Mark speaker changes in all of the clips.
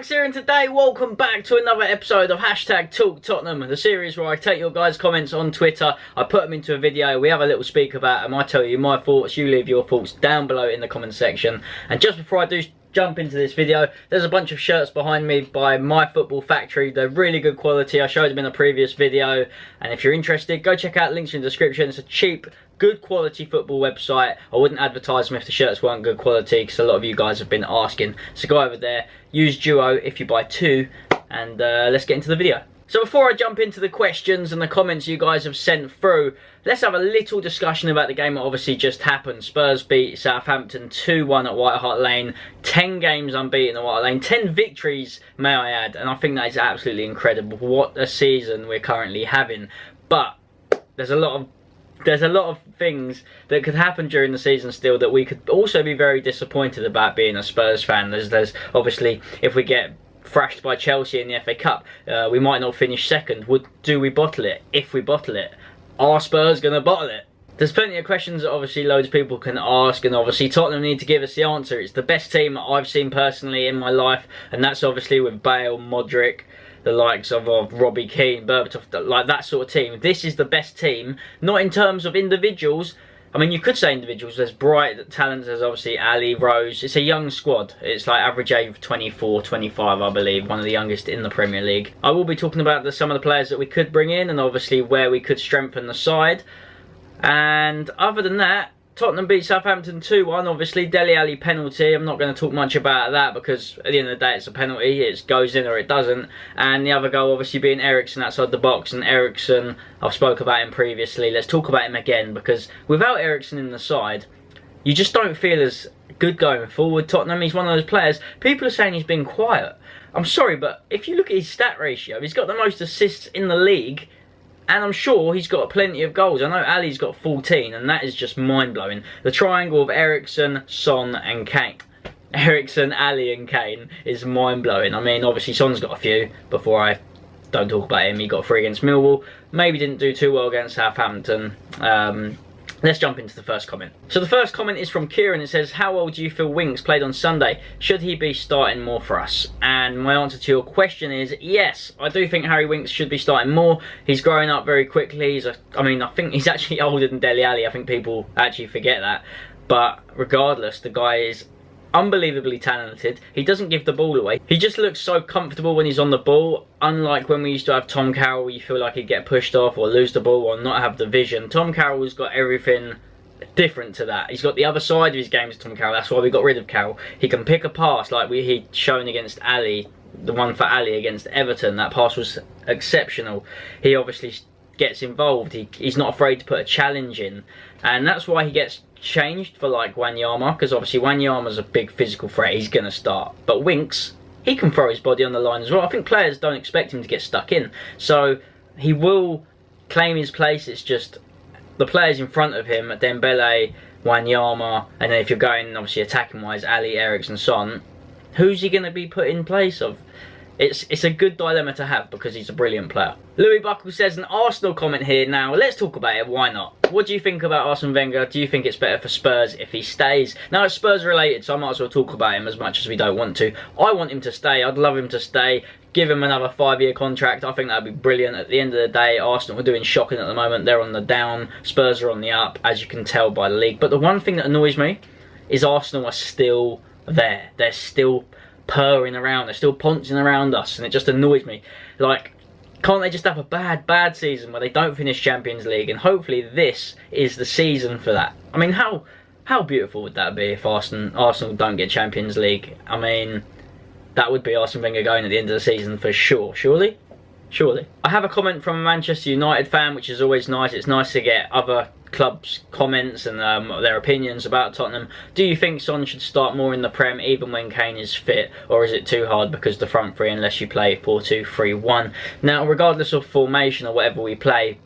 Speaker 1: Max here, and today welcome back to another episode of Hashtag Talk Tottenham, the series where I take your guys' comments on Twitter, I put them into a video, we have a little speak about them, I tell you my thoughts, you leave your thoughts down below in the comment section. And just before I do jump into this video, there's a bunch of shirts behind me by My Football Factory. They're really good quality, I showed them in a previous video, and if you're interested, go check out links in the description. It's a cheap, good quality football website. I wouldn't advertise them if the shirts weren't good quality, because a lot of you guys have been asking. So go over there, use Duo if you buy two, and let's get into the video. So before I jump into the questions and the comments you guys have sent through, let's have a little discussion about the game that obviously just happened. Spurs beat Southampton 2-1 at Hart Lane. 10 games unbeaten at Hart Lane. 10 victories, may I add. And I think that is absolutely incredible. What a season we're currently having. But there's a lot of things that could happen during the season still that we could also be very disappointed about being a Spurs fan. There's obviously, if we get thrashed by Chelsea in the FA Cup, we might not finish second. Do we bottle it? If we bottle it, are Spurs going to bottle it? There's plenty of questions that obviously loads of people can ask, and obviously Tottenham need to give us the answer. It's the best team I've seen personally in my life, and that's obviously with Bale, Modric, the likes of Robbie Keane, Berbatov, like that sort of team. This is the best team, not in terms of individuals. I mean, you could say individuals. There's bright talents. There's obviously Ali, Rose. It's a young squad. It's like average age of 24, 25, I believe. One of the youngest in the Premier League. I will be talking about some of the players that we could bring in, and obviously where we could strengthen the side. And other than that, Tottenham beat Southampton 2-1. Obviously, Dele Alli penalty. I'm not going to talk much about that because at the end of the day, it's a penalty. It goes in or it doesn't. And the other goal obviously being Eriksen outside the box. And Eriksen, I've spoke about him previously. Let's talk about him again, because without Eriksen in the side, you just don't feel as good going forward. Tottenham, he's one of those players. People are saying he's been quiet. I'm sorry, but if you look at his stat ratio, he's got the most assists in the league. And I'm sure he's got plenty of goals. I know Ali's got 14, and that is just mind-blowing. The triangle of Eriksen, Son and Kane. Eriksen, Ali and Kane is mind-blowing. I mean, obviously Son's got a few. Before I don't talk about him, he got 3 against Millwall. Maybe didn't do too well against Southampton. Let's jump into the first comment. So the first comment is from Kieran. It says, how well do you feel Winks played on Sunday? Should he be starting more for us? And my answer to your question is yes. I do think Harry Winks should be starting more. He's growing up very quickly. I think he's actually older than Dele Alli. I think people actually forget that. But regardless, the guy is unbelievably talented. He doesn't give the ball away. He just looks so comfortable when he's on the ball. Unlike when we used to have Tom Carroll, you feel like he'd get pushed off or lose the ball or not have the vision. Tom Carroll's got everything different to that. He's got the other side of his game to Tom Carroll. That's why we got rid of Carroll. He can pick a pass like he'd shown against Ali. The one for Ali against Everton. That pass was exceptional. He obviously gets involved. He's not afraid to put a challenge in. And that's why he gets changed for like Wanyama, because obviously Wanyama's a big physical threat. He's going to start. But Winks, he can throw his body on the line as well. I think players don't expect him to get stuck in. So he will claim his place. It's just the players in front of him, Dembele, Wanyama, and then if you're going obviously attacking wise, Ali, Eriksen, Son, who's he going to be put in place of? It's a good dilemma to have because he's a brilliant player. Louis Buckle says, an Arsenal comment here now. Let's talk about it. Why not? What do you think about Arsene Wenger? Do you think it's better for Spurs if he stays? Now, it's Spurs related, so I might as well talk about him as much as we don't want to. I want him to stay. I'd love him to stay. Give him another 5-year contract. I think that would be brilliant. At the end of the day, Arsenal are doing shocking at the moment. They're on the down. Spurs are on the up, as you can tell by the league. But the one thing that annoys me is Arsenal are still there. They're still purring around, they're still pouncing around us, and it just annoys me. Like, can't they just have a bad season where they don't finish Champions League? And hopefully this is the season for that. I mean, how beautiful would that be if Arsenal don't get Champions League? I mean, that would be Arsene Wenger going at the end of the season for sure. Surely. I have a comment from a Manchester United fan, which is always nice. It's nice to get other clubs' comments and their opinions about Tottenham. Do you think Son should start more in the Prem even when Kane is fit, or is it too hard because the front three unless you play 4-2-3-1? Now, regardless of formation or whatever we play,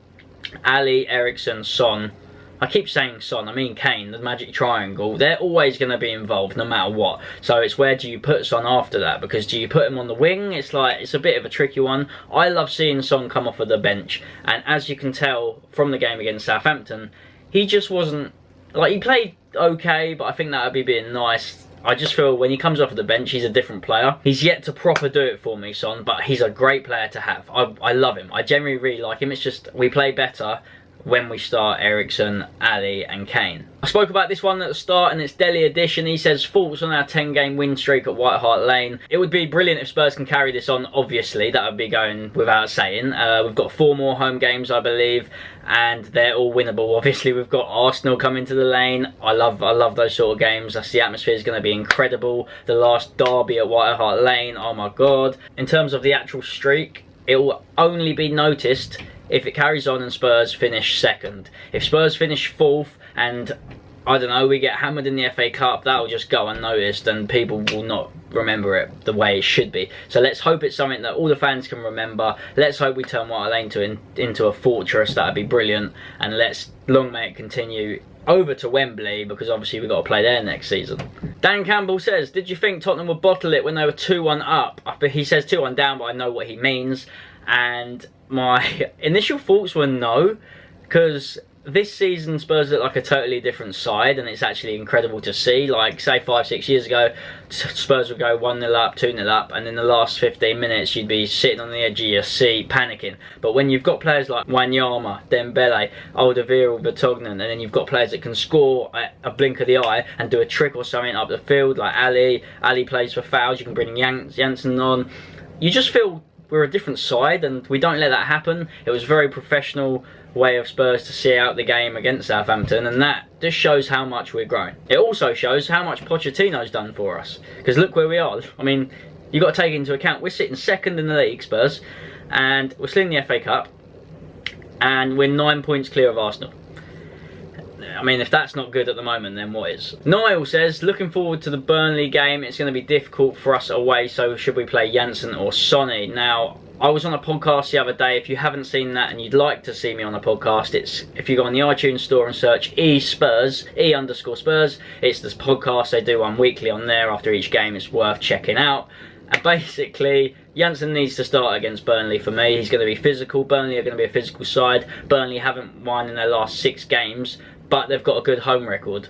Speaker 1: Ali, Eriksen, Son, I keep saying Son, I mean Kane, the magic triangle, they're always going to be involved no matter what. So it's where do you put Son after that? Because do you put him on the wing? It's a bit of a tricky one. I love seeing Son come off of the bench, and as you can tell from the game against Southampton, he just wasn't, like, he played okay, but I think that would be being nice. I just feel when he comes off the bench, he's a different player. He's yet to proper do it for me, Son, but he's a great player to have. I love him. I genuinely really like him. It's just we play better when we start Eriksen, Ali and Kane. I spoke about this one at the start and it's Delhi edition. He says, thoughts on our 10-game win streak at Hart Lane. It would be brilliant if Spurs can carry this on, obviously. That would be going without saying. We've got 4 more home games, I believe, and they're all winnable. Obviously, we've got Arsenal coming to the lane. I love those sort of games. The atmosphere is going to be incredible. The last derby at Hart Lane, oh my God. In terms of the actual streak, it will only be noticed if it carries on and Spurs finish 2nd. If Spurs finish 4th and, I don't know, we get hammered in the FA Cup, that will just go unnoticed and people will not remember it the way it should be. So let's hope it's something that all the fans can remember. Let's hope we turn Hart Lane into a fortress. That would be brilliant. And let's, long may it continue, over to Wembley, because obviously we've got to play there next season. Dan Campbell says, did you think Tottenham would bottle it when they were 2-1 up? He says 2-1 down, but I know what he means. And my initial thoughts were no, because this season Spurs look like a totally different side, and it's actually incredible to see. Like, say 5-6 years ago, Spurs would go 1-0 up, 2-0 up, and in the last 15 minutes you'd be sitting on the edge of your seat panicking. But when you've got players like Wanyama, Dembele, Alderweireld, Vertonghen, and then you've got players that can score at a blink of the eye and do a trick or something up the field, like Ali plays for fouls, you can bring Janssen on, you just feel we're a different side, and we don't let that happen. It was a very professional way of Spurs to see out the game against Southampton, and that just shows how much we're growing. It also shows how much Pochettino's done for us, because look where we are. I mean, you've got to take into account we're sitting 2nd in the league, Spurs, and we're still in the FA Cup, and we're 9 points clear of Arsenal. I mean, if that's not good at the moment, then what is? Niall says, looking forward to the Burnley game. It's going to be difficult for us away, so should we play Janssen or Sonny? Now, I was on a podcast the other day. If you haven't seen that and you'd like to see me on a podcast, it's if you go on the iTunes store and search E_Spurs, it's this podcast. They do one weekly on there after each game. It's worth checking out. And basically, Janssen needs to start against Burnley for me. He's going to be physical. Burnley are going to be a physical side. Burnley haven't won in their last 6 games, but they've got a good home record.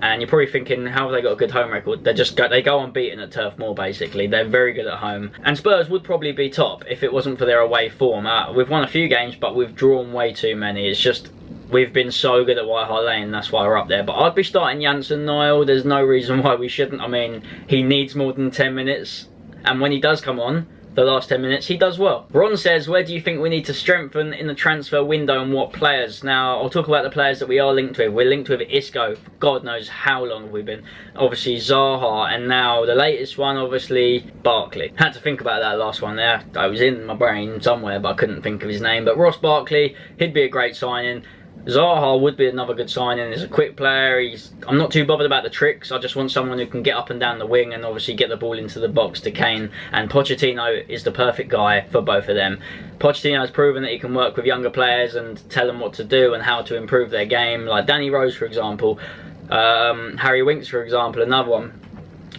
Speaker 1: And you're probably thinking, how have they got a good home record? They go unbeaten at Turf Moor, basically. They're very good at home. And Spurs would probably be top if it wasn't for their away form. We've won a few games, but we've drawn way too many. It's just, we've been so good at Hart Lane, that's why we're up there. But I'd be starting Janssen, Niall. There's no reason why we shouldn't. I mean, he needs more than 10 minutes. And when he does come on, the last 10 minutes, he does well. Ron says, where do you think we need to strengthen in the transfer window and what players? Now, I'll talk about the players that we are linked with. We're linked with Isco. God knows how long we've been. Obviously, Zaha, and now the latest one, obviously, Barkley. Had to think about that last one there. I was in my brain somewhere, but I couldn't think of his name. But Ross Barkley, he'd be a great signing. Zaha would be another good signing. He's a quick player. I'm not too bothered about the tricks. I just want someone who can get up and down the wing and obviously get the ball into the box to Kane. And Pochettino is the perfect guy for both of them. Pochettino has proven that he can work with younger players and tell them what to do and how to improve their game. Like Danny Rose, for example. Harry Winks, for example, another one.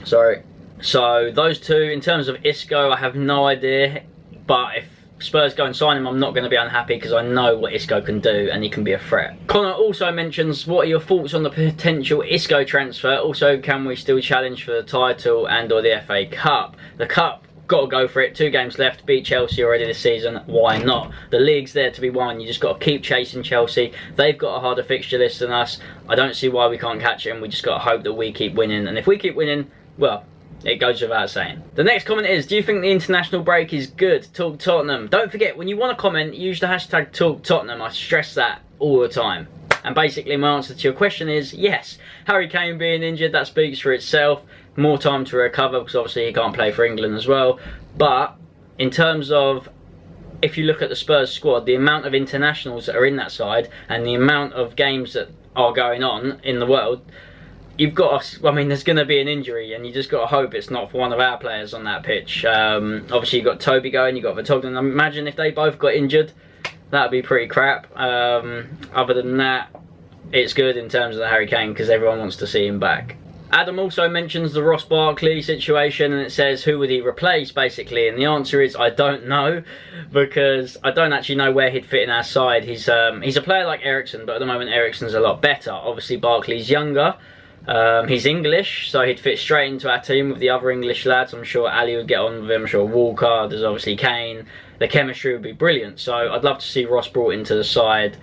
Speaker 1: Sorry. So those two, in terms of Isco, I have no idea. But if Spurs go and sign him, I'm not going to be unhappy because I know what Isco can do and he can be a threat. Connor also mentions, what are your thoughts on the potential Isco transfer? Also, can we still challenge for the title and or the FA Cup? The Cup, got to go for it. 2 games left, beat Chelsea already this season, why not? The league's there to be won, you just got to keep chasing Chelsea. They've got a harder fixture list than us. I don't see why we can't catch them. We just got to hope that we keep winning, and if we keep winning, well, it goes without saying. The next comment is, do you think the international break is good? Talk Tottenham. Don't forget, when you want to comment, use the hashtag Talk Tottenham. I stress that all the time. And basically my answer to your question is yes. Harry Kane being injured, that speaks for itself. More time to recover because obviously he can't play for England as well. But in terms of, if you look at the Spurs squad, the amount of internationals that are in that side and the amount of games that are going on in the world, you've got to, I mean, there's going to be an injury and you just got to hope it's not for one of our players on that pitch. Obviously you've got Toby going, you've got Vertonghen. Imagine if they both got injured, that would be pretty crap. Other than that, it's good in terms of the Harry Kane because everyone wants to see him back. Adam also mentions the Ross Barkley situation and it says, who would he replace, basically? And the answer is, I don't know, because I don't actually know where he'd fit in our side. He's a player like Eriksen, but at the moment Eriksen's a lot better. Obviously Barkley's younger, He's English, so he'd fit straight into our team with the other English lads. I'm sure Ali would get on with him. I'm sure Walker, there's obviously Kane. The chemistry would be brilliant. So I'd love to see Ross brought into the side.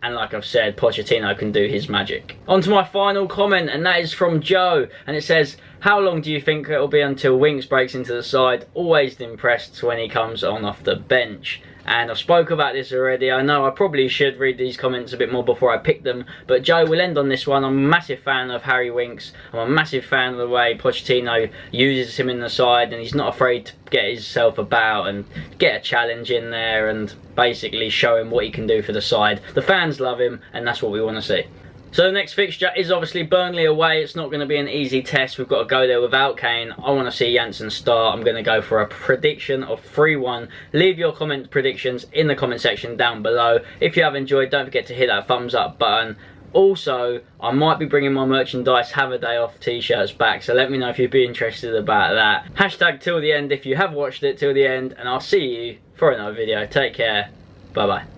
Speaker 1: And like I've said, Pochettino can do his magic. On to my final comment, and that is from Joe. And it says, how long do you think it'll be until Winks breaks into the side? Always impressed when he comes on off the bench. And I've spoke about this already. I know I probably should read these comments a bit more before I pick them. But Joe, we'll end on this one. I'm a massive fan of Harry Winks. I'm a massive fan of the way Pochettino uses him in the side. And he's not afraid to get himself about and get a challenge in there and basically show him what he can do for the side. The fans love him, and that's what we want to see. So the next fixture is obviously Burnley away. It's not going to be an easy test. We've got to go there without Kane. I want to see Janssen start. I'm going to go for a prediction of 3-1. Leave your comment predictions in the comment section down below. If you have enjoyed, don't forget to hit that thumbs up button. Also, I might be bringing my merchandise Have a Day Off t-shirts back, so let me know if you'd be interested about that. Hashtag till the end if you have watched it till the end, and I'll see you for another video. Take care. Bye bye.